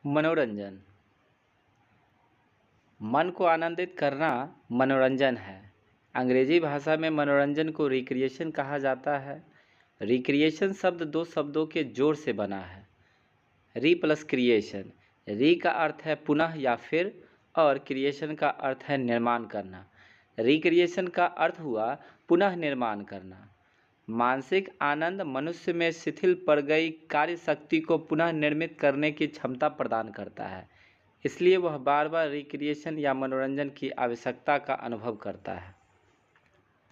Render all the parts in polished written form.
मनोरंजन। मन को आनंदित करना मनोरंजन है। अंग्रेजी भाषा में मनोरंजन को रिक्रिएशन कहा जाता है। रिक्रिएशन शब्द दो शब्दों के जोड़ से बना है, री प्लस क्रिएशन। री का अर्थ है पुनः या फिर, और क्रिएशन का अर्थ है निर्माण करना। रिक्रिएशन का अर्थ हुआ पुनः निर्माण करना। मानसिक आनंद मनुष्य में शिथिल पड़ गई कार्य शक्ति को पुनः निर्मित करने की क्षमता प्रदान करता है, इसलिए वह बार बार रिक्रिएशन या मनोरंजन की आवश्यकता का अनुभव करता है।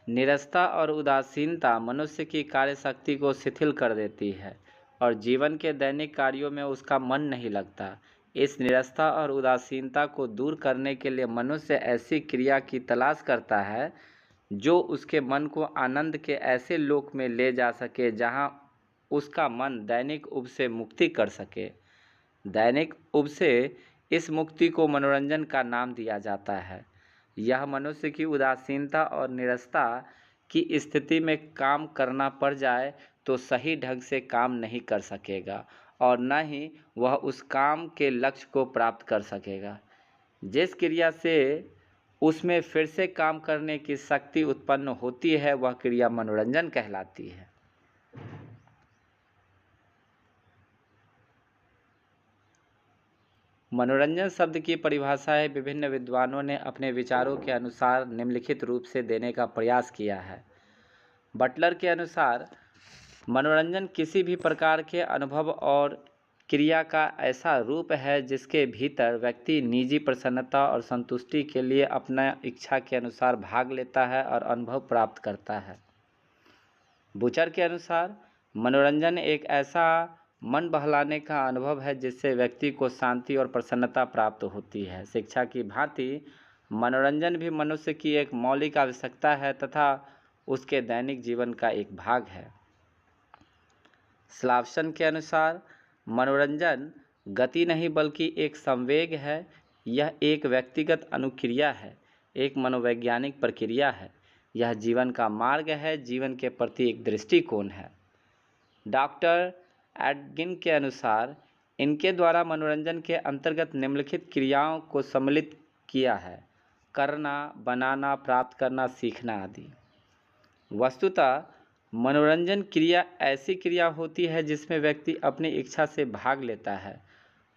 नीरसता और उदासीनता मनुष्य की कार्य शक्ति को शिथिल कर देती है और जीवन के दैनिक कार्यों में उसका मन नहीं लगता। इस नीरसता और उदासीनता को दूर करने के लिए मनुष्य ऐसी क्रिया की तलाश करता है जो उसके मन को आनंद के ऐसे लोक में ले जा सके जहां उसका मन दैनिक ऊब से मुक्ति कर सके। दैनिक ऊब से इस मुक्ति को मनोरंजन का नाम दिया जाता है। यह मनुष्य की उदासीनता और निरसता की स्थिति में काम करना पड़ जाए तो सही ढंग से काम नहीं कर सकेगा और न ही वह उस काम के लक्ष्य को प्राप्त कर सकेगा। जिस क्रिया से उसमें फिर से काम करने की शक्ति उत्पन्न होती है वह क्रिया मनोरंजन कहलाती है। मनोरंजन शब्द की परिभाषाएं विभिन्न विद्वानों ने अपने विचारों के अनुसार निम्नलिखित रूप से देने का प्रयास किया है। बटलर के अनुसार मनोरंजन किसी भी प्रकार के अनुभव और क्रिया का ऐसा रूप है जिसके भीतर व्यक्ति निजी प्रसन्नता और संतुष्टि के लिए अपना इच्छा के अनुसार भाग लेता है और अनुभव प्राप्त करता है। बुचर के अनुसार मनोरंजन एक ऐसा मन बहलाने का अनुभव है जिससे व्यक्ति को शांति और प्रसन्नता प्राप्त होती है। शिक्षा की भांति मनोरंजन भी मनुष्य की एक मौलिक आवश्यकता है तथा उसके दैनिक जीवन का एक भाग है। स्लावसन के अनुसार मनोरंजन गति नहीं बल्कि एक संवेग है। यह एक व्यक्तिगत अनुक्रिया है, एक मनोवैज्ञानिक प्रक्रिया है। यह जीवन का मार्ग है, जीवन के प्रति एक दृष्टिकोण है। डॉक्टर एडगिन के अनुसार इनके द्वारा मनोरंजन के अंतर्गत निम्नलिखित क्रियाओं को सम्मिलित किया है: करना, बनाना, प्राप्त करना, सीखना आदि। वस्तुतः मनोरंजन क्रिया ऐसी क्रिया होती है जिसमें व्यक्ति अपनी इच्छा से भाग लेता है।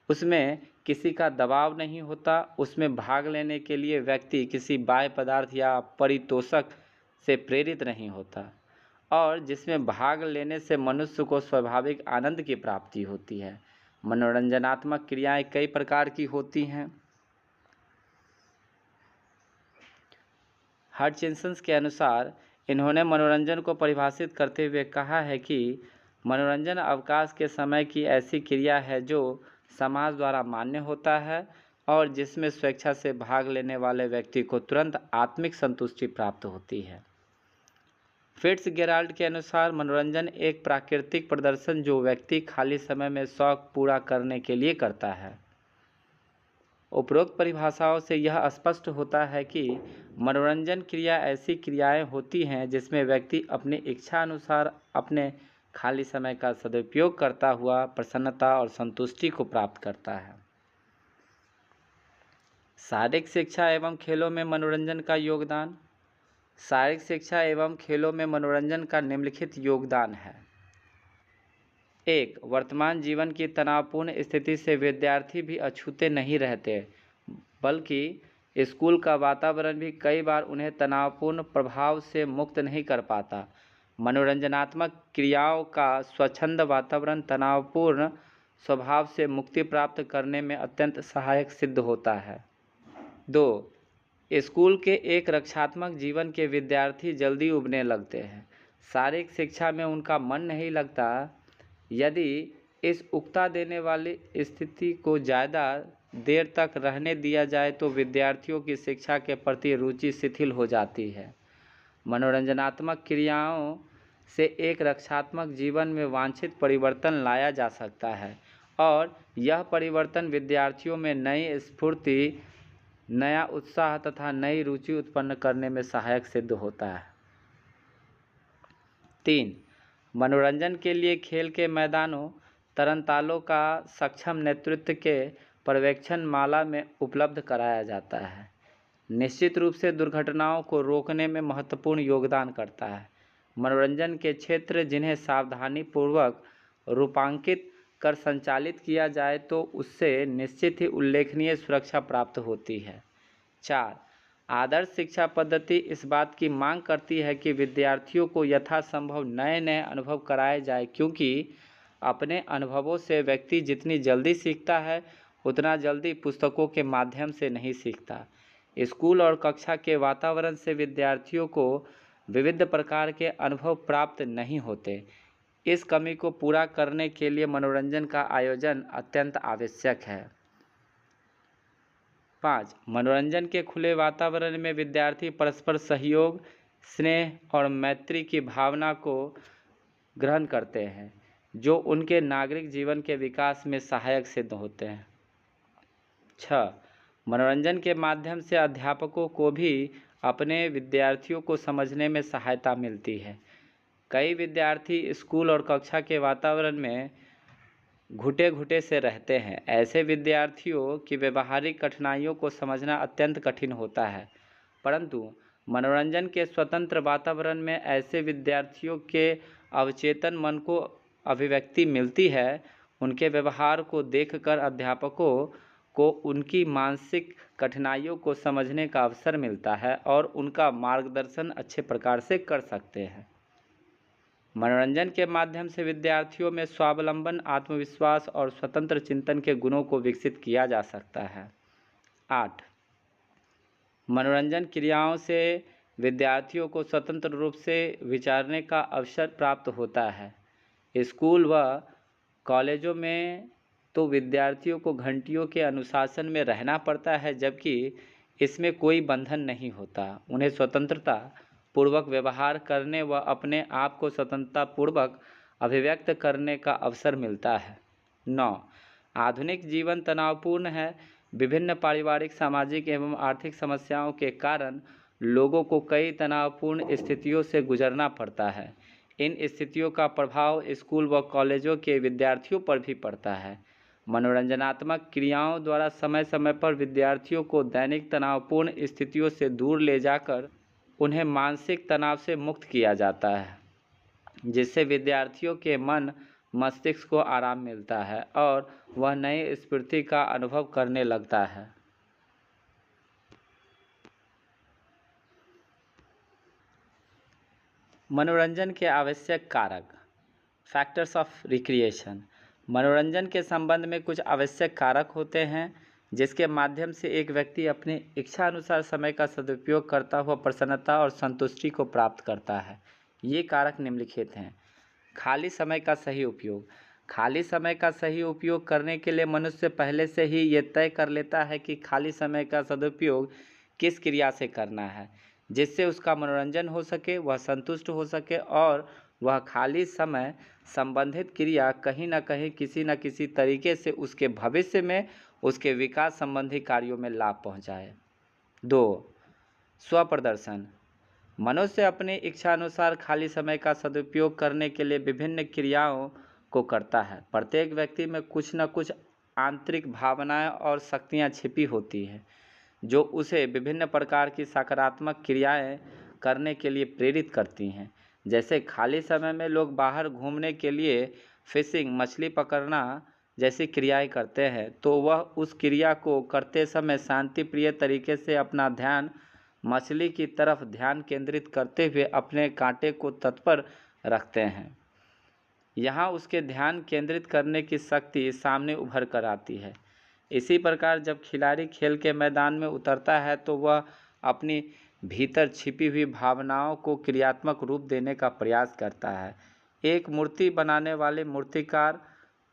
उसमें किसी का दबाव नहीं होता। उसमें भाग लेने के लिए व्यक्ति किसी बाह्य पदार्थ या परितोषक से प्रेरित नहीं होता और जिसमें भाग लेने से मनुष्य को स्वाभाविक आनंद की प्राप्ति होती है। मनोरंजनात्मक क्रियाएं कई प्रकार की होती हैं। हटचिंसन के अनुसार इन्होंने मनोरंजन को परिभाषित करते हुए कहा है कि मनोरंजन अवकाश के समय की ऐसी क्रिया है जो समाज द्वारा मान्य होता है और जिसमें स्वेच्छा से भाग लेने वाले व्यक्ति को तुरंत आत्मिक संतुष्टि प्राप्त होती है। फिट्जगेराल्ड के अनुसार मनोरंजन एक प्राकृतिक प्रदर्शन जो व्यक्ति खाली समय में शौक पूरा करने के लिए करता है। उपरोक्त परिभाषाओं से यह स्पष्ट होता है कि मनोरंजन क्रिया ऐसी क्रियाएं होती हैं जिसमें व्यक्ति अपनी इच्छा अनुसार अपने खाली समय का सदुपयोग करता हुआ प्रसन्नता और संतुष्टि को प्राप्त करता है। शारीरिक शिक्षा एवं खेलों में मनोरंजन का योगदान। शारीरिक शिक्षा एवं खेलों में मनोरंजन का निम्नलिखित योगदान है। 1. वर्तमान जीवन की तनावपूर्ण स्थिति से विद्यार्थी भी अछूते नहीं रहते, बल्कि स्कूल का वातावरण भी कई बार उन्हें तनावपूर्ण प्रभाव से मुक्त नहीं कर पाता। मनोरंजनात्मक क्रियाओं का स्वच्छंद वातावरण तनावपूर्ण स्वभाव से मुक्ति प्राप्त करने में अत्यंत सहायक सिद्ध होता है। 2. स्कूल के एक रक्षात्मक जीवन के विद्यार्थी जल्दी उबने लगते हैं। शारीरिक शिक्षा में उनका मन नहीं लगता। यदि इस उकता देने वाली स्थिति को ज़्यादा देर तक रहने दिया जाए तो विद्यार्थियों की शिक्षा के प्रति रुचि शिथिल हो जाती है। मनोरंजनात्मक क्रियाओं से एक रक्षात्मक जीवन में वांछित परिवर्तन लाया जा सकता है और यह परिवर्तन विद्यार्थियों में नई स्फूर्ति, नया उत्साह तथा नई रुचि उत्पन्न करने में सहायक सिद्ध होता है। 3. मनोरंजन के लिए खेल के मैदानों तरनतालों का सक्षम नेतृत्व के पर्यवेक्षण माला में उपलब्ध कराया जाता है। निश्चित रूप से दुर्घटनाओं को रोकने में महत्वपूर्ण योगदान करता है। मनोरंजन के क्षेत्र जिन्हें सावधानीपूर्वक रूपांकित कर संचालित किया जाए तो उससे निश्चित ही उल्लेखनीय सुरक्षा प्राप्त होती है। 4. आदर्श शिक्षा पद्धति इस बात की मांग करती है कि विद्यार्थियों को यथासंभव नए नए अनुभव कराए जाए, क्योंकि अपने अनुभवों से व्यक्ति जितनी जल्दी सीखता है उतना जल्दी पुस्तकों के माध्यम से नहीं सीखता। स्कूल और कक्षा के वातावरण से विद्यार्थियों को विविध प्रकार के अनुभव प्राप्त नहीं होते। इस कमी को पूरा करने के लिए मनोरंजन का आयोजन अत्यंत आवश्यक है। 5. मनोरंजन के खुले वातावरण में विद्यार्थी परस्पर सहयोग, स्नेह और मैत्री की भावना को ग्रहण करते हैं, जो उनके नागरिक जीवन के विकास में सहायक सिद्ध होते हैं। 6. मनोरंजन के माध्यम से अध्यापकों को भी अपने विद्यार्थियों को समझने में सहायता मिलती है। कई विद्यार्थी स्कूल और कक्षा के वातावरण में घुटे घुटे से रहते हैं। ऐसे विद्यार्थियों की व्यवहारिक कठिनाइयों को समझना अत्यंत कठिन होता है, परंतु मनोरंजन के स्वतंत्र वातावरण में ऐसे विद्यार्थियों के अवचेतन मन को अभिव्यक्ति मिलती है। उनके व्यवहार को देखकर अध्यापकों को उनकी मानसिक कठिनाइयों को समझने का अवसर मिलता है और उनका मार्गदर्शन अच्छे प्रकार से कर सकते हैं। मनोरंजन के माध्यम से विद्यार्थियों में स्वावलंबन, आत्मविश्वास और स्वतंत्र चिंतन के गुणों को विकसित किया जा सकता है। 8. मनोरंजन क्रियाओं से विद्यार्थियों को स्वतंत्र रूप से विचारने का अवसर प्राप्त होता है। स्कूल व कॉलेजों में तो विद्यार्थियों को घंटियों के अनुशासन में रहना पड़ता है, जबकि इसमें कोई बंधन नहीं होता। उन्हें स्वतंत्रता पूर्वक व्यवहार करने व अपने आप को स्वतंत्रता पूर्वक अभिव्यक्त करने का अवसर मिलता है। 9. आधुनिक जीवन तनावपूर्ण है। विभिन्न पारिवारिक, सामाजिक एवं आर्थिक समस्याओं के कारण लोगों को कई तनावपूर्ण स्थितियों से गुजरना पड़ता है। इन स्थितियों का प्रभाव स्कूल व कॉलेजों के विद्यार्थियों पर भी पड़ता है। मनोरंजनात्मक क्रियाओं द्वारा समय समय पर विद्यार्थियों को दैनिक तनावपूर्ण स्थितियों से दूर ले जाकर उन्हें मानसिक तनाव से मुक्त किया जाता है, जिससे विद्यार्थियों के मन मस्तिष्क को आराम मिलता है और वह नई स्फूर्ति का अनुभव करने लगता है। मनोरंजन के आवश्यक कारक, फैक्टर्स ऑफ रिक्रिएशन। मनोरंजन के संबंध में कुछ आवश्यक कारक होते हैं जिसके माध्यम से एक व्यक्ति अपनी इच्छा अनुसार समय का सदुपयोग करता हुआ प्रसन्नता और संतुष्टि को प्राप्त करता है। ये कारक निम्नलिखित हैं। खाली समय का सही उपयोग। खाली समय का सही उपयोग करने के लिए मनुष्य पहले से ही ये तय कर लेता है कि खाली समय का सदुपयोग किस क्रिया से करना है, जिससे उसका मनोरंजन हो सके, वह संतुष्ट हो सके और वह खाली समय संबंधित क्रिया कहीं न कहीं किसी न किसी तरीके से उसके भविष्य में उसके विकास संबंधी कार्यों में लाभ पहुंचाए। 2. स्वप्रदर्शन। मनुष्य अपनी इच्छानुसार खाली समय का सदुपयोग करने के लिए विभिन्न क्रियाओं को करता है। प्रत्येक व्यक्ति में कुछ न कुछ आंतरिक भावनाएं और शक्तियां छिपी होती हैं जो उसे विभिन्न प्रकार की सकारात्मक क्रियाएं करने के लिए प्रेरित करती हैं। जैसे खाली समय में लोग बाहर घूमने के लिए फिशिंग, मछली पकड़ना जैसी क्रियाएं करते हैं, तो वह उस क्रिया को करते समय शांति प्रिय तरीके से अपना ध्यान मछली की तरफ ध्यान केंद्रित करते हुए अपने कांटे को तत्पर रखते हैं। यहाँ उसके ध्यान केंद्रित करने की शक्ति सामने उभर कर आती है। इसी प्रकार जब खिलाड़ी खेल के मैदान में उतरता है तो वह अपनी भीतर छिपी हुई भावनाओं को क्रियात्मक रूप देने का प्रयास करता है। एक मूर्ति बनाने वाले मूर्तिकार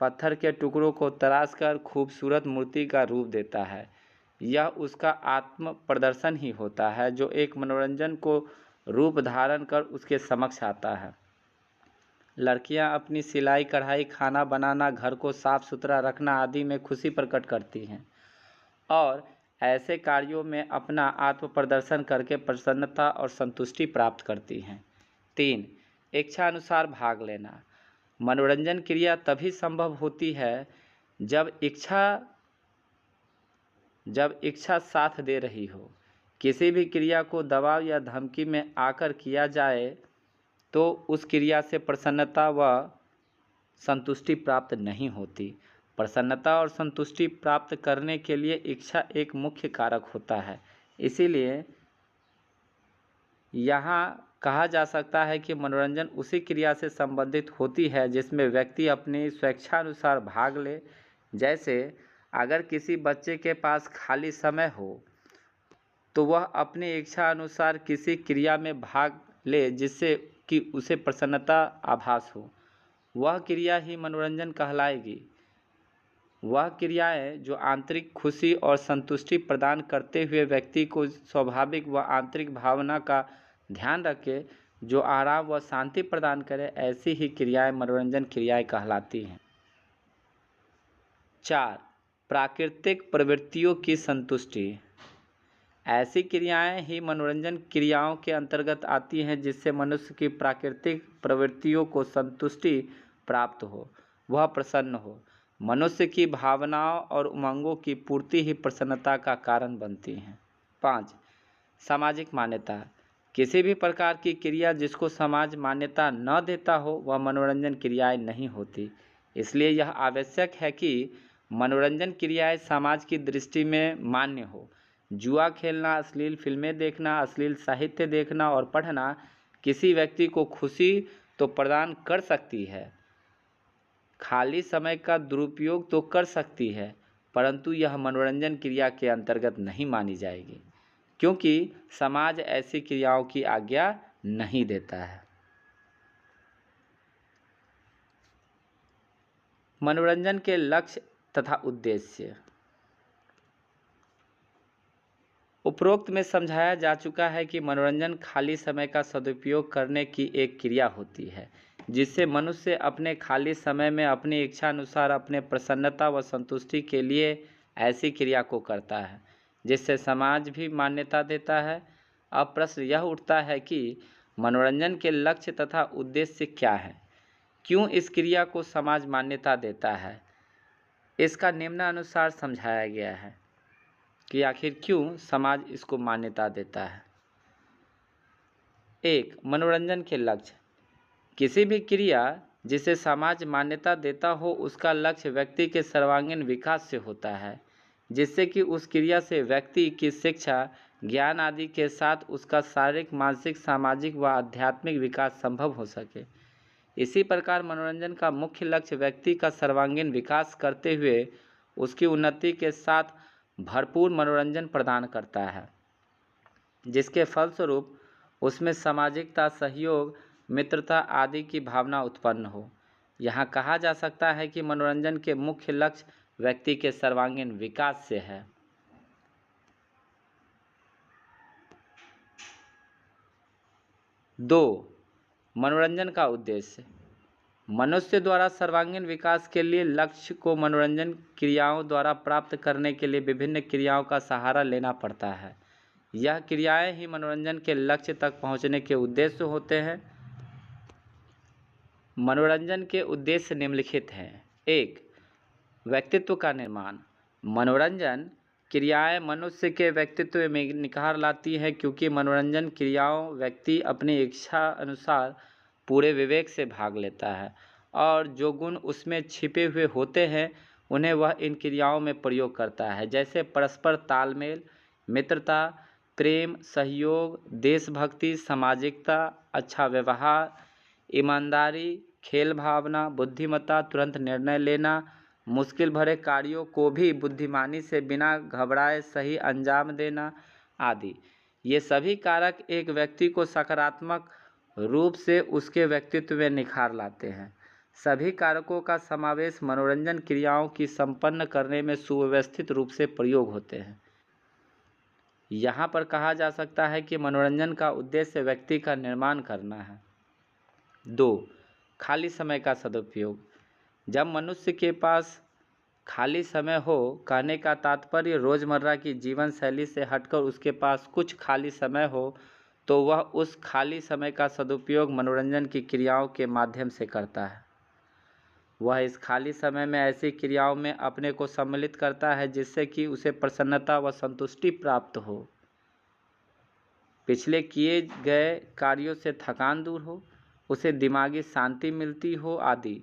पत्थर के टुकड़ों को तराश कर खूबसूरत मूर्ति का रूप देता है। यह उसका आत्म प्रदर्शन ही होता है जो एक मनोरंजन को रूप धारण कर उसके समक्ष आता है। लड़कियां अपनी सिलाई, कढ़ाई, खाना बनाना, घर को साफ सुथरा रखना आदि में खुशी प्रकट करती हैं और ऐसे कार्यों में अपना आत्म प्रदर्शन करके प्रसन्नता और संतुष्टि प्राप्त करती हैं। 3. इच्छा अनुसार भाग लेना। मनोरंजन क्रिया तभी संभव होती है जब इच्छा साथ दे रही हो। किसी भी क्रिया को दबाव या धमकी में आकर किया जाए तो उस क्रिया से प्रसन्नता व संतुष्टि प्राप्त नहीं होती। प्रसन्नता और संतुष्टि प्राप्त करने के लिए इच्छा एक मुख्य कारक होता है। इसीलिए यहाँ कहा जा सकता है कि मनोरंजन उसी क्रिया से संबंधित होती है जिसमें व्यक्ति अपनी स्वेच्छानुसार भाग ले। जैसे अगर किसी बच्चे के पास खाली समय हो तो वह अपनी इच्छा अनुसार किसी क्रिया में भाग ले जिससे कि उसे प्रसन्नता आभास हो, वह क्रिया ही मनोरंजन कहलाएगी। वह क्रियाएं जो आंतरिक खुशी और संतुष्टि प्रदान करते हुए व्यक्ति को स्वाभाविक व आंतरिक भावना का ध्यान रखे, जो आराम व शांति प्रदान करे, ऐसी ही क्रियाएं मनोरंजन क्रियाएं कहलाती हैं। 4. प्राकृतिक प्रवृत्तियों की संतुष्टि। ऐसी क्रियाएं ही मनोरंजन क्रियाओं के अंतर्गत आती हैं जिससे मनुष्य की प्राकृतिक प्रवृत्तियों को संतुष्टि प्राप्त हो, वह प्रसन्न हो। मनुष्य की भावनाओं और उमंगों की पूर्ति ही प्रसन्नता का कारण बनती हैं। 5. सामाजिक मान्यता। किसी भी प्रकार की क्रिया जिसको समाज मान्यता न देता हो वह मनोरंजन क्रियाएं नहीं होती। इसलिए यह आवश्यक है कि मनोरंजन क्रियाएं समाज की दृष्टि में मान्य हो। जुआ खेलना, अश्लील फिल्में देखना, अश्लील साहित्य देखना और पढ़ना किसी व्यक्ति को खुशी तो प्रदान कर सकती है, खाली समय का दुरुपयोग तो कर सकती है, परंतु यह मनोरंजन क्रिया के अंतर्गत नहीं मानी जाएगी, क्योंकि समाज ऐसी क्रियाओं की आज्ञा नहीं देता है। मनोरंजन के लक्ष्य तथा उद्देश्य। उपरोक्त में समझाया जा चुका है कि मनोरंजन खाली समय का सदुपयोग करने की एक क्रिया होती है जिससे मनुष्य अपने खाली समय में अपनी इच्छा अनुसार अपने प्रसन्नता व संतुष्टि के लिए ऐसी क्रिया को करता है जिससे समाज भी मान्यता देता है। अब प्रश्न यह उठता है कि मनोरंजन के लक्ष्य तथा उद्देश्य क्या है, क्यों इस क्रिया को समाज मान्यता देता है। इसका निम्नानुसार समझाया गया है कि आखिर क्यों समाज इसको मान्यता देता है। 1. मनोरंजन के लक्ष्य। किसी भी क्रिया जिसे समाज मान्यता देता हो उसका लक्ष्य व्यक्ति के सर्वांगीण विकास से होता है, जिससे कि उस क्रिया से व्यक्ति की शिक्षा, ज्ञान आदि के साथ उसका शारीरिक, मानसिक, सामाजिक व आध्यात्मिक विकास संभव हो सके। इसी प्रकार मनोरंजन का मुख्य लक्ष्य व्यक्ति का सर्वांगीण विकास करते हुए उसकी उन्नति के साथ भरपूर मनोरंजन प्रदान करता है, जिसके फलस्वरूप उसमें सामाजिकता, सहयोग, मित्रता आदि की भावना उत्पन्न हो। यहाँ कहा जा सकता है कि मनोरंजन के मुख्य लक्ष्य व्यक्ति के सर्वांगीण विकास से है। 2. मनोरंजन का उद्देश्य। मनुष्य द्वारा सर्वांगीण विकास के लिए लक्ष्य को मनोरंजन क्रियाओं द्वारा प्राप्त करने के लिए विभिन्न क्रियाओं का सहारा लेना पड़ता है। यह क्रियाएं ही मनोरंजन के लक्ष्य तक पहुंचने के उद्देश्य होते हैं। मनोरंजन के उद्देश्य निम्नलिखित हैं। 1. व्यक्तित्व का निर्माण। मनोरंजन क्रियाएं मनुष्य के व्यक्तित्व में निखार लाती हैं, क्योंकि मनोरंजन क्रियाओं व्यक्ति अपनी इच्छा अनुसार पूरे विवेक से भाग लेता है और जो गुण उसमें छिपे हुए होते हैं उन्हें वह इन क्रियाओं में प्रयोग करता है, जैसे परस्पर तालमेल, मित्रता, प्रेम, सहयोग, देशभक्ति, सामाजिकता, अच्छा व्यवहार, ईमानदारी, खेल भावना, बुद्धिमत्ता, तुरंत निर्णय लेना, मुश्किल भरे कार्यों को भी बुद्धिमानी से बिना घबराए सही अंजाम देना आदि। ये सभी कारक एक व्यक्ति को सकारात्मक रूप से उसके व्यक्तित्व में निखार लाते हैं। सभी कारकों का समावेश मनोरंजन क्रियाओं की संपन्न करने में सुव्यवस्थित रूप से प्रयोग होते हैं। यहाँ पर कहा जा सकता है कि मनोरंजन का उद्देश्य व्यक्ति का निर्माण करना है। 2. खाली समय का सदुपयोग। जब मनुष्य के पास खाली समय हो, कहने का तात्पर्य रोज़मर्रा की जीवन शैली से हटकर उसके पास कुछ खाली समय हो, तो वह उस खाली समय का सदुपयोग मनोरंजन की क्रियाओं के माध्यम से करता है। वह इस खाली समय में ऐसी क्रियाओं में अपने को सम्मिलित करता है जिससे कि उसे प्रसन्नता व संतुष्टि प्राप्त हो, पिछले किए गए कार्यों से थकान दूर हो, उसे दिमागी शांति मिलती हो आदि।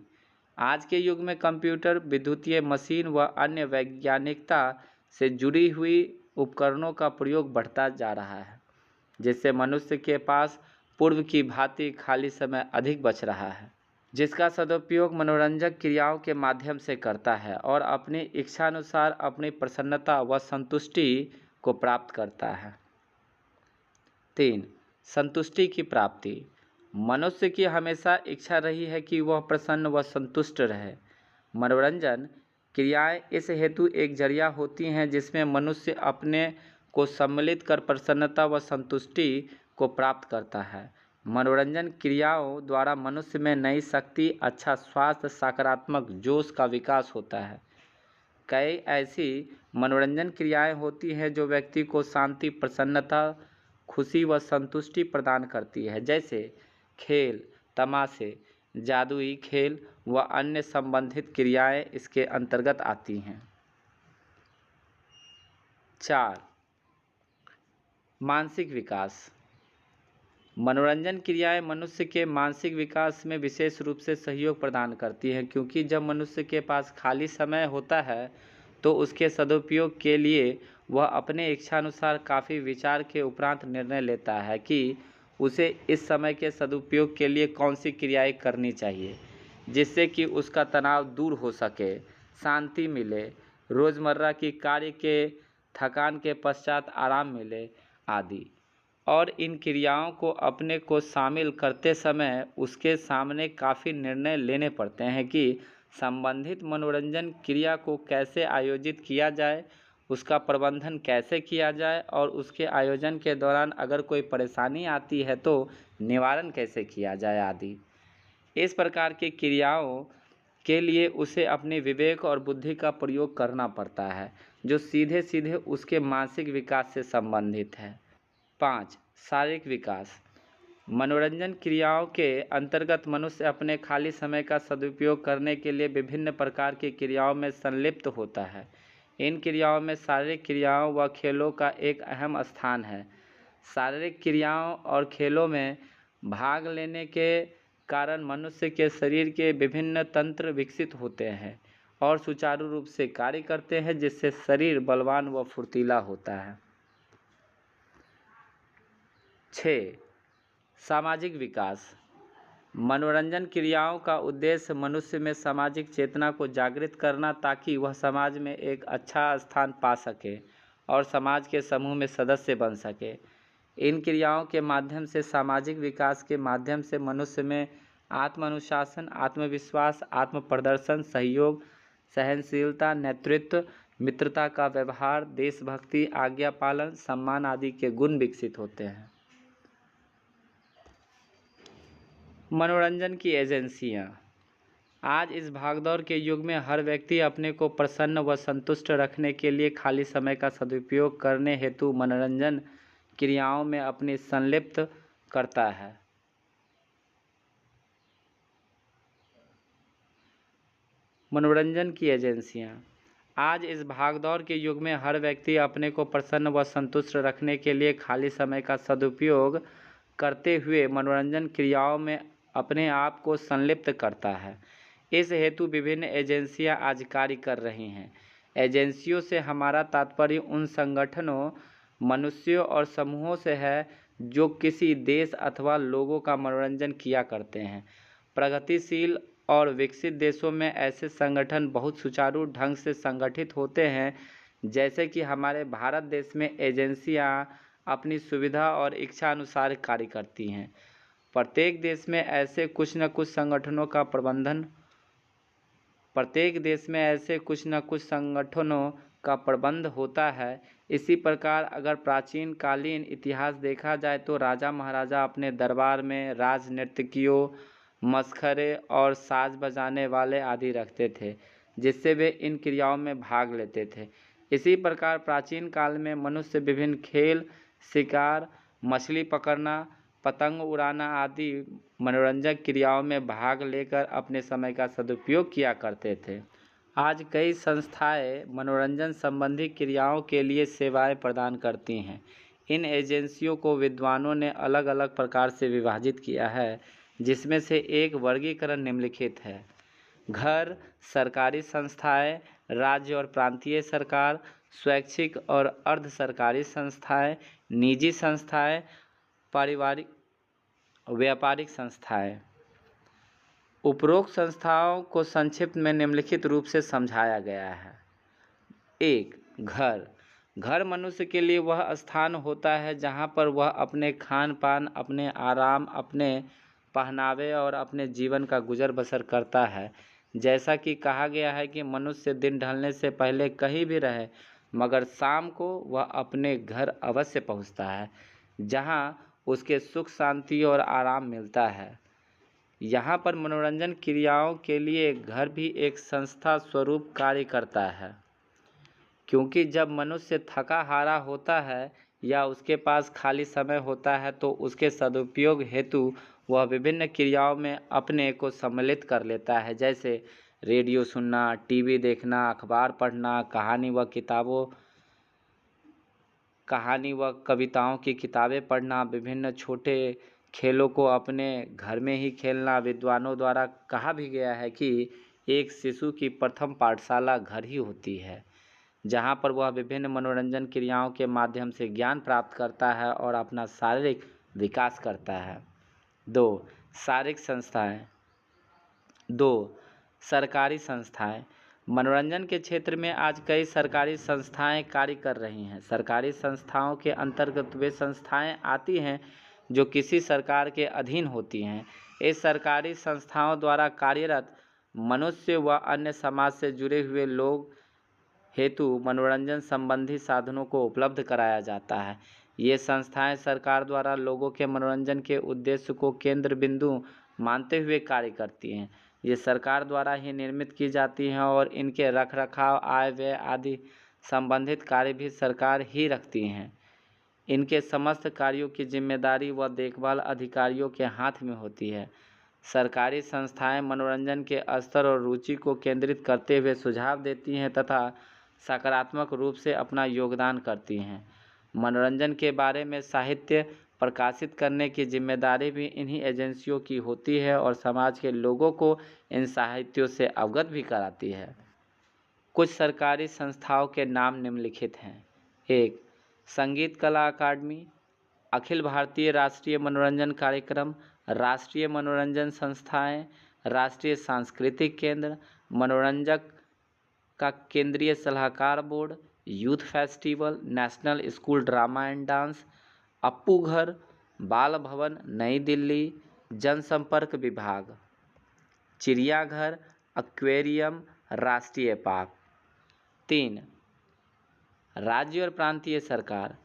आज के युग में कंप्यूटर, विद्युतीय मशीन व अन्य वैज्ञानिकता से जुड़ी हुई उपकरणों का प्रयोग बढ़ता जा रहा है, जिससे मनुष्य के पास पूर्व की भांति खाली समय अधिक बच रहा है, जिसका सदुपयोग मनोरंजक क्रियाओं के माध्यम से करता है और अपनी इच्छानुसार अपनी प्रसन्नता व संतुष्टि को प्राप्त करता है। 3. संतुष्टि की प्राप्ति। मनुष्य की हमेशा इच्छा रही है कि वह प्रसन्न व संतुष्ट रहे। मनोरंजन क्रियाएं इस हेतु एक जरिया होती हैं जिसमें मनुष्य अपने को सम्मिलित कर प्रसन्नता व संतुष्टि को प्राप्त करता है। मनोरंजन क्रियाओं द्वारा मनुष्य में नई शक्ति, अच्छा स्वास्थ्य, सकारात्मक जोश का विकास होता है। कई ऐसी मनोरंजन क्रियाएं होती हैं जो व्यक्ति को शांति, प्रसन्नता, खुशी व संतुष्टि प्रदान करती है, जैसे खेल, तमाशे, जादुई खेल व अन्य संबंधित क्रियाएं इसके अंतर्गत आती हैं। 4. मानसिक विकास। मनोरंजन क्रियाएं मनुष्य के मानसिक विकास में विशेष रूप से सहयोग प्रदान करती हैं, क्योंकि जब मनुष्य के पास खाली समय होता है तो उसके सदुपयोग के लिए वह अपने इच्छानुसार काफ़ी विचार के उपरांत निर्णय लेता है कि उसे इस समय के सदुपयोग के लिए कौन सी क्रियाएं करनी चाहिए, जिससे कि उसका तनाव दूर हो सके, शांति मिले, रोज़मर्रा की कार्य के थकान के पश्चात आराम मिले आदि। और इन क्रियाओं को अपने को शामिल करते समय उसके सामने काफ़ी निर्णय लेने पड़ते हैं कि संबंधित मनोरंजन क्रिया को कैसे आयोजित किया जाए, उसका प्रबंधन कैसे किया जाए और उसके आयोजन के दौरान अगर कोई परेशानी आती है तो निवारण कैसे किया जाए आदि। इस प्रकार की क्रियाओं के लिए उसे अपने विवेक और बुद्धि का प्रयोग करना पड़ता है, जो सीधे सीधे उसके मानसिक विकास से संबंधित है। 5. शारीरिक विकास। मनोरंजन क्रियाओं के अंतर्गत मनुष्य अपने खाली समय का सदुपयोग करने के लिए विभिन्न प्रकार की क्रियाओं में संलिप्त होता है। इन क्रियाओं में शारीरिक क्रियाओं व खेलों का एक अहम स्थान है। शारीरिक क्रियाओं और खेलों में भाग लेने के कारण मनुष्य के शरीर के विभिन्न तंत्र विकसित होते हैं और सुचारू रूप से कार्य करते हैं, जिससे शरीर बलवान व फुर्तीला होता है। 6. सामाजिक विकास। मनोरंजन क्रियाओं का उद्देश्य मनुष्य में सामाजिक चेतना को जागृत करना, ताकि वह समाज में एक अच्छा स्थान पा सके और समाज के समूह में सदस्य बन सके। इन क्रियाओं के माध्यम से सामाजिक विकास के माध्यम से मनुष्य में आत्मानुशासन, आत्मविश्वास, आत्म प्रदर्शन, सहयोग, सहनशीलता, नेतृत्व, मित्रता का व्यवहार, देशभक्ति, आज्ञा पालन, सम्मान आदि के गुण विकसित होते हैं। मनोरंजन की एजेंसियां। आज इस भागदौड़ के युग में हर व्यक्ति अपने को प्रसन्न व संतुष्ट रखने के लिए खाली समय का सदुपयोग करने हेतु मनोरंजन क्रियाओं में अपनी संलिप्त करता है। मनोरंजन की एजेंसियां। आज इस भागदौड़ के युग में हर व्यक्ति अपने को प्रसन्न व संतुष्ट रखने के लिए खाली समय का सदुपयोग करते हुए मनोरंजन क्रियाओं में अपने आप को संलिप्त करता है। इस हेतु विभिन्न एजेंसियां आज कार्य कर रही हैं। एजेंसियों से हमारा तात्पर्य उन संगठनों, मनुष्यों और समूहों से है जो किसी देश अथवा लोगों का मनोरंजन किया करते हैं। प्रगतिशील और विकसित देशों में ऐसे संगठन बहुत सुचारू ढंग से संगठित होते हैं, जैसे कि हमारे भारत देश में एजेंसियां अपनी सुविधा और इच्छा अनुसार कार्य करती हैं। प्रत्येक देश में ऐसे कुछ न कुछ संगठनों का प्रबंध होता है। इसी प्रकार अगर प्राचीन कालीन इतिहास देखा जाए तो राजा महाराजा अपने दरबार में राजनर्तकियों, मसखरे और साज बजाने वाले आदि रखते थे, जिससे वे इन क्रियाओं में भाग लेते थे। इसी प्रकार प्राचीन काल में मनुष्य विभिन्न खेल, शिकार, मछली पकड़ना, पतंग उड़ाना आदि मनोरंजक क्रियाओं में भाग लेकर अपने समय का सदुपयोग किया करते थे। आज कई संस्थाएं मनोरंजन संबंधी क्रियाओं के लिए सेवाएं प्रदान करती हैं। इन एजेंसियों को विद्वानों ने अलग अलग प्रकार से विभाजित किया है, जिसमें से एक वर्गीकरण निम्नलिखित है। घर, सरकारी संस्थाएं, राज्य और प्रांतीय सरकार, स्वैच्छिक और अर्ध सरकारी संस्थाएं, निजी संस्थाएं, पारिवारिक व्यापारिक संस्थाएं। उपरोक्त संस्थाओं को संक्षिप्त में निम्नलिखित रूप से समझाया गया है। 1. घर। घर मनुष्य के लिए वह स्थान होता है जहाँ पर वह अपने खान पान, अपने आराम, अपने पहनावे और अपने जीवन का गुजर बसर करता है। जैसा कि कहा गया है कि मनुष्य दिन ढलने से पहले कहीं भी रहे, मगर शाम को वह अपने घर अवश्य पहुँचता है, जहाँ उसके सुख, शांति और आराम मिलता है। यहाँ पर मनोरंजन क्रियाओं के लिए घर भी एक संस्था स्वरूप कार्य करता है, क्योंकि जब मनुष्य थका हारा होता है या उसके पास खाली समय होता है तो उसके सदुपयोग हेतु वह विभिन्न क्रियाओं में अपने को सम्मिलित कर लेता है, जैसे रेडियो सुनना, टीवी देखना, अखबार पढ़ना, कहानी व कविताओं की किताबें पढ़ना, विभिन्न छोटे खेलों को अपने घर में ही खेलना। विद्वानों द्वारा कहा भी गया है कि एक शिशु की प्रथम पाठशाला घर ही होती है, जहाँ पर वह विभिन्न मनोरंजन क्रियाओं के माध्यम से ज्ञान प्राप्त करता है और अपना शारीरिक विकास करता है। 2. शारीरिक संस्थाएं। 2. सरकारी संस्थाएं। मनोरंजन के क्षेत्र में आज कई सरकारी संस्थाएं कार्य कर रही हैं। सरकारी संस्थाओं के अंतर्गत वे संस्थाएं आती हैं जो किसी सरकार के अधीन होती हैं। इस सरकारी संस्थाओं द्वारा कार्यरत मनुष्य व अन्य समाज से जुड़े हुए लोग हेतु मनोरंजन संबंधी साधनों को उपलब्ध कराया जाता है। ये संस्थाएं सरकार द्वारा लोगों के मनोरंजन के उद्देश्य को केंद्र बिंदु मानते हुए कार्य करती हैं। ये सरकार द्वारा ही निर्मित की जाती हैं और इनके रखरखाव, आय व्यय आदि संबंधित कार्य भी सरकार ही रखती हैं। इनके समस्त कार्यों की जिम्मेदारी व देखभाल अधिकारियों के हाथ में होती है। सरकारी संस्थाएं मनोरंजन के स्तर और रुचि को केंद्रित करते हुए सुझाव देती हैं तथा सकारात्मक रूप से अपना योगदान करती हैं। मनोरंजन के बारे में साहित्य प्रकाशित करने की जिम्मेदारी भी इन्हीं एजेंसियों की होती है और समाज के लोगों को इन साहित्यों से अवगत भी कराती है। कुछ सरकारी संस्थाओं के नाम निम्नलिखित हैं। 1. संगीत कला अकादमी, अखिल भारतीय राष्ट्रीय मनोरंजन कार्यक्रम, राष्ट्रीय मनोरंजन संस्थाएं, राष्ट्रीय सांस्कृतिक केंद्र, मनोरंजक का केंद्रीय सलाहकार board, youth festival, national school drama and dance, Appu घर, बाल भवन नई दिल्ली, जनसंपर्क विभाग, चिड़ियाघर, एक्वेरियम, राष्ट्रीय पार्क। 3. राज्य और प्रांतीय सरकार।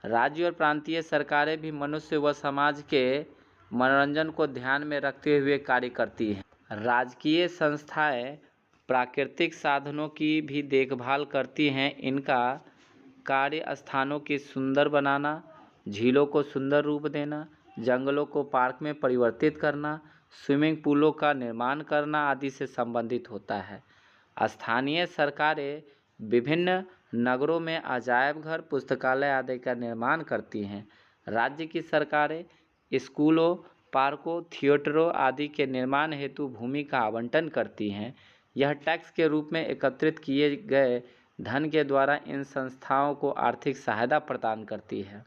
राज्य और प्रांतीय सरकारें भी मनुष्य व समाज के मनोरंजन को ध्यान में रखते हुए कार्य करती हैं। राजकीय संस्थाएं प्राकृतिक साधनों की भी देखभाल करती हैं। इनका कार्य स्थानों की सुंदर बनाना, झीलों को सुंदर रूप देना, जंगलों को पार्क में परिवर्तित करना, स्विमिंग पूलों का निर्माण करना आदि से संबंधित होता है। स्थानीय सरकारें विभिन्न नगरों में अजायब घर, पुस्तकालय आदि का निर्माण करती हैं। राज्य की सरकारें स्कूलों, पार्कों, थिएटरों आदि के निर्माण हेतु भूमि का आवंटन करती हैं। यह टैक्स के रूप में एकत्रित किए गए धन के द्वारा इन संस्थाओं को आर्थिक सहायता प्रदान करती है।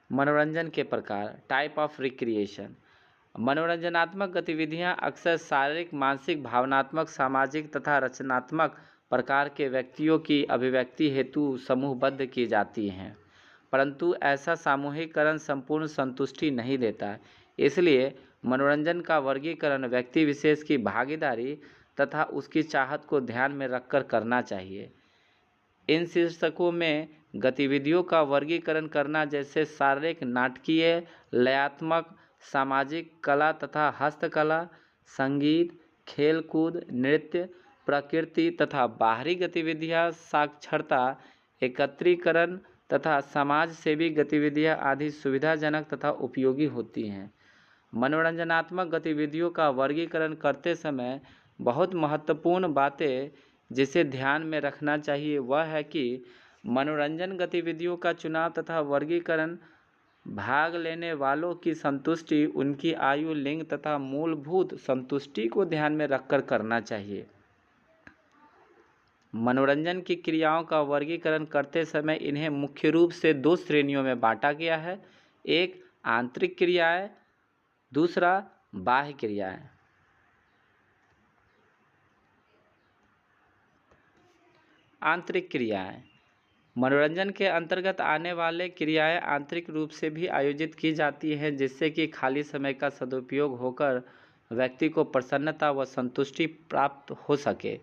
मनोरंजन के प्रकार, टाइप ऑफ रिक्रिएशन। मनोरंजनात्मक गतिविधियां अक्सर शारीरिक, मानसिक, भावनात्मक, सामाजिक तथा रचनात्मक प्रकार के व्यक्तियों की अभिव्यक्ति हेतु समूहबद्ध की जाती हैं, परंतु ऐसा सामूहिकरण संपूर्ण संतुष्टि नहीं देता। इसलिए मनोरंजन का वर्गीकरण व्यक्ति विशेष की भागीदारी तथा उसकी चाहत को ध्यान में रखकर करना चाहिए। इन शीर्षकों में गतिविधियों का वर्गीकरण करना जैसे शारीरिक, नाटकीय, लयात्मक, सामाजिक, कला तथा हस्तकला, संगीत, खेलकूद, नृत्य, प्रकृति तथा बाहरी गतिविधियां, साक्षरता, एकत्रीकरण तथा समाज सेवी गतिविधियां आदि सुविधाजनक तथा उपयोगी होती हैं। मनोरंजनात्मक गतिविधियों का वर्गीकरण करते समय बहुत महत्वपूर्ण बातें जिसे ध्यान में रखना चाहिए वह है कि मनोरंजन गतिविधियों का चुनाव तथा वर्गीकरण भाग लेने वालों की संतुष्टि, उनकी आयु, लिंग तथा मूलभूत संतुष्टि को ध्यान में रखकर करना चाहिए। मनोरंजन की क्रियाओं का वर्गीकरण करते समय इन्हें मुख्य रूप से दो श्रेणियों में बांटा गया है। एक आंतरिक क्रियाएं, दूसरा बाह्य क्रियाएं। आंतरिक क्रियाएं मनोरंजन के अंतर्गत आने वाले क्रियाएं आंतरिक रूप से भी आयोजित की जाती हैं, जिससे कि खाली समय का सदुपयोग होकर व्यक्ति को प्रसन्नता व संतुष्टि प्राप्त हो सके।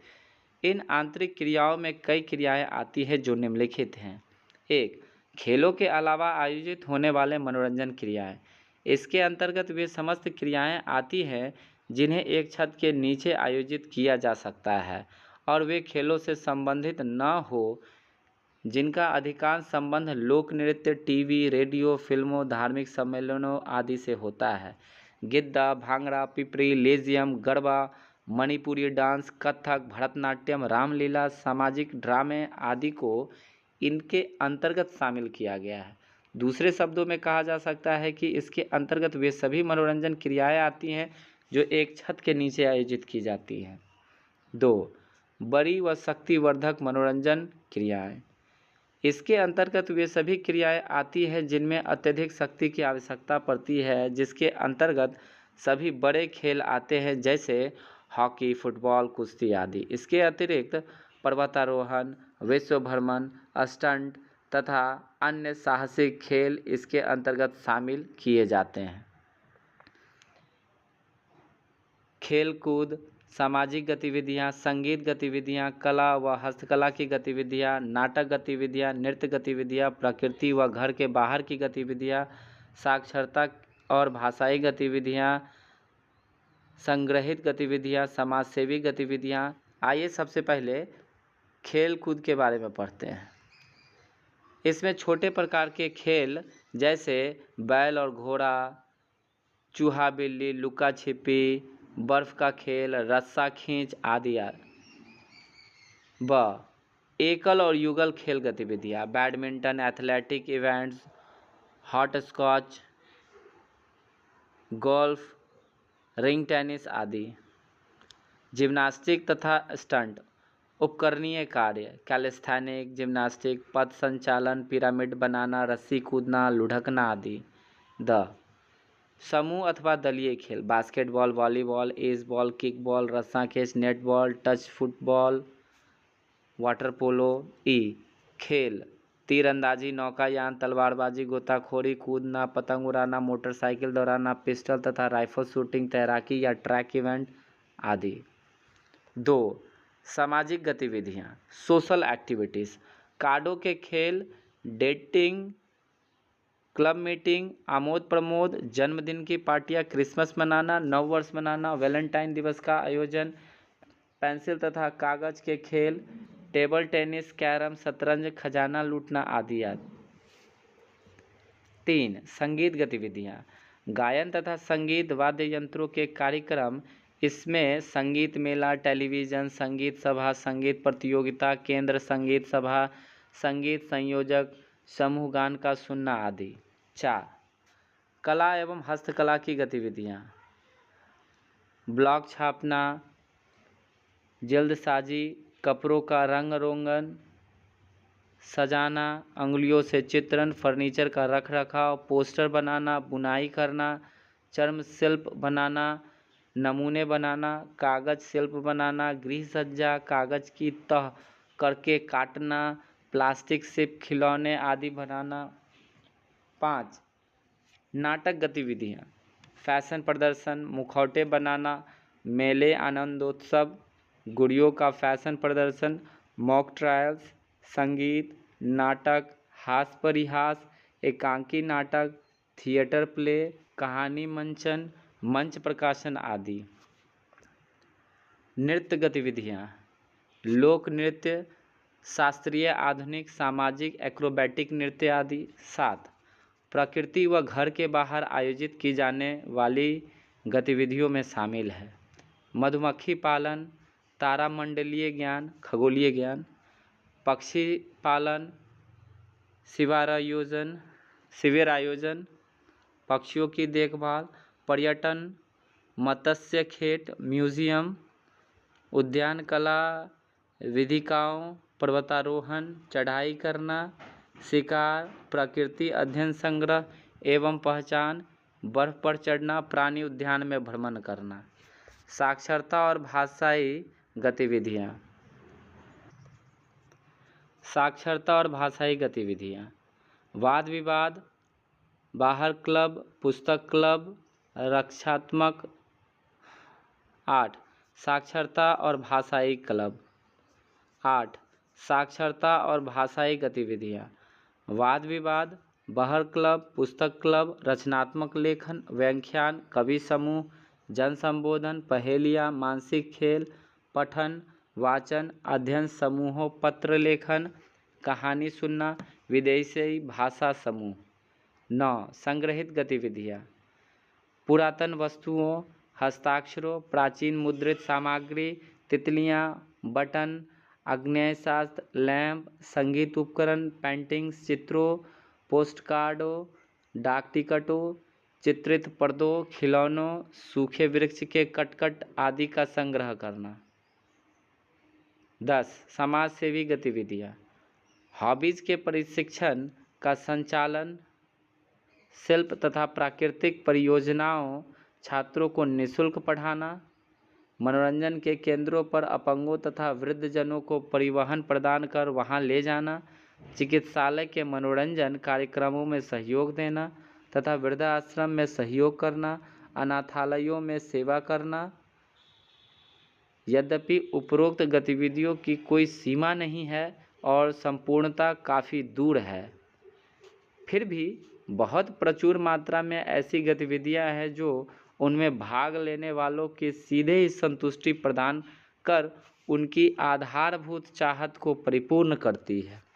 इन आंतरिक क्रियाओं में कई क्रियाएं आती हैं जो निम्नलिखित हैं। एक, खेलों के अलावा आयोजित होने वाले मनोरंजन क्रियाएं। इसके अंतर्गत वे समस्त क्रियाएं आती हैं जिन्हें एक छत के नीचे आयोजित किया जा सकता है और वे खेलों से संबंधित न हो, जिनका अधिकांश संबंध लोक नृत्य, टीवी, रेडियो, फिल्मों, धार्मिक सम्मेलनों आदि से होता है। गिद्दा, भांगड़ा, पिपरी, लेजियम, गरबा, मणिपुरी डांस, कथक, भरतनाट्यम, रामलीला, सामाजिक ड्रामे आदि को इनके अंतर्गत शामिल किया गया है। दूसरे शब्दों में कहा जा सकता है कि इसके अंतर्गत वे सभी मनोरंजन क्रियाएं आती हैं जो एक छत के नीचे आयोजित की जाती हैं। 2, बड़ी व शक्तिवर्धक मनोरंजन क्रियाएं। इसके अंतर्गत वे सभी क्रियाएं आती हैं जिनमें अत्यधिक शक्ति की आवश्यकता पड़ती है, जिसके अंतर्गत सभी बड़े खेल आते हैं जैसे हॉकी, फुटबॉल, कुश्ती आदि। इसके अतिरिक्त पर्वतारोहण, विश्व भ्रमण, स्टंट तथा अन्य साहसिक खेल इसके अंतर्गत शामिल किए जाते हैं। खेलकूद, सामाजिक गतिविधियां, संगीत गतिविधियां, कला व हस्तकला की गतिविधियां, नाटक गतिविधियां, नृत्य गतिविधियां, प्रकृति व घर के बाहर की गतिविधियां, साक्षरता और भाषाई गतिविधियां, संग्रहित गतिविधियां, समाजसेवी गतिविधियां। आइए सबसे पहले खेल कूद के बारे में पढ़ते हैं। इसमें छोटे प्रकार के खेल जैसे बैल और घोड़ा, चूहा बिल्ली, लुका छिपी, बर्फ का खेल, रस्सा खींच आदि। एकल और युगल खेल गतिविधियां, badminton, athletic events, hopscotch, golf, ring tennis आदि। जिम्नास्टिक तथा स्टंट, उपकरणीय कार्य, कैलिस्थेनिक, जिम्नास्टिक, पथ संचालन, पिरामिड बनाना, रस्सी कूदना, लुढ़कना आदि। समूह अथवा दलीय खेल, बास्केटबॉल, वॉलीबॉल, एज बॉल, किक बॉल, रस्सा खींच, netball, touch football, water polo. खेल, तीरंदाजी, नौकायान, तलवारबाजी, गोताखोरी, कूदना, पतंग उड़ाना, मोटरसाइकिल दौड़ाना, पिस्टल तथा राइफल शूटिंग, तैराकी या ट्रैक इवेंट आदि। 2, सामाजिक गतिविधियां, सोशल एक्टिविटीज़, कार्डों के खेल, dating, club meeting, Amod Pramod, जन्मदिन की पार्टियां, क्रिसमस मनाना, नववर्ष मनाना, वैलेंटाइन दिवस का आयोजन, पेंसिल तथा कागज के खेल, टेबल टेनिस, कैरम, शतरंज, खजाना लूटना आदि। 3, संगीत गतिविधियां, गायन तथा संगीत वाद्य यंत्रों के कार्यक्रम। इसमें संगीत मेला, टेलीविज़न, संगीत सभा, संगीत प्रतियोगिता, केंद्र संगीत सभा, संगीत संयोजक, समूह गान का सुनना आदि। 4, कला एवं हस्तकला की गतिविधियां, ब्लॉक छापना, जल्दसाजी, कपड़ों का रंग रोगन, सजाना, अंगुलियों से चित्रण, फर्नीचर का रख रखाव, पोस्टर बनाना, बुनाई करना, चर्म शिल्प बनाना, नमूने बनाना, कागज शिल्प बनाना, गृह सज्जा, कागज की तह करके काटना, प्लास्टिक से खिलौने आदि बनाना। 5, नाटक गतिविधियाँ, फैशन प्रदर्शन, मुखौटे बनाना, मेले, आनंदोत्सव, गुड़ियों का फैशन प्रदर्शन, मॉक ट्रायल्स, संगीत, नाटक, हास्य परिहास, एकांकी नाटक, थिएटर प्ले, कहानी मंचन, मंच प्रकाशन आदि। नृत्य गतिविधियाँ, लोक नृत्य, शास्त्रीय, आधुनिक, सामाजिक, एक्रोबैटिक नृत्य आदि। 7. प्रकृति व घर के बाहर आयोजित की जाने वाली गतिविधियों में शामिल है मधुमक्खी पालन, तारामंडलीय ज्ञान, खगोलीय ज्ञान, पक्षी पालन, शिविर आयोजन, पक्षियों की देखभाल, पर्यटन, मत्स्य खेत, म्यूजियम, उद्यान कला, वेदिकाओं, पर्वतारोहण, चढ़ाई करना, शिकार, प्रकृति अध्ययन, संग्रह एवं पहचान, बर्फ पर चढ़ना, प्राणी उद्यान में भ्रमण करना। साक्षरता और भाषाई गतिविधियाँ। साक्षरता और भाषाई गतिविधियाँ। वाद विवाद, बाहर क्लब, पुस्तक क्लब, रक्षात्मक। 8. साक्षरता और भाषाई क्लब। 8. साक्षरता और भाषाई गतिविधियाँ। वाद विवाद, बाहर क्लब, पुस्तक क्लब, रचनात्मक लेखन, व्याख्यान, कवि समूह, जन संबोधन, पहेलियाँ, मानसिक खेल, पठन, वाचन, अध्ययन समूहों, पत्र लेखन, कहानी सुनना, विदेशी भाषा समूह। 9. संग्रहित गतिविधियाँ। पुरातन वस्तुओं, हस्ताक्षरों, प्राचीन मुद्रित सामग्री, तितलियाँ, बटन, आग्नेयशास्त्र, लैंप, संगीत उपकरण, पेंटिंग्स, चित्रों, पोस्टकार्डों, डाक टिकटों, चित्रित पर्दों, खिलौनों, सूखे वृक्ष के कटकट आदि का संग्रह करना। 10. समाज सेवी गतिविधियाँ। हॉबीज के प्रशिक्षण का संचालन, शिल्प तथा प्राकृतिक परियोजनाओं, छात्रों को निःशुल्क पढ़ाना, मनोरंजन के केंद्रों पर अपंगों तथा वृद्धजनों को परिवहन प्रदान कर वहां ले जाना, चिकित्सालय के मनोरंजन कार्यक्रमों में सहयोग देना तथा वृद्धाश्रम में सहयोग करना, अनाथालयों में सेवा करना। यद्यपि उपरोक्त गतिविधियों की कोई सीमा नहीं है और संपूर्णता काफ़ी दूर है, फिर भी बहुत प्रचुर मात्रा में ऐसी गतिविधियां हैं जो उनमें भाग लेने वालों की सीधे ही संतुष्टि प्रदान कर उनकी आधारभूत चाहत को परिपूर्ण करती है।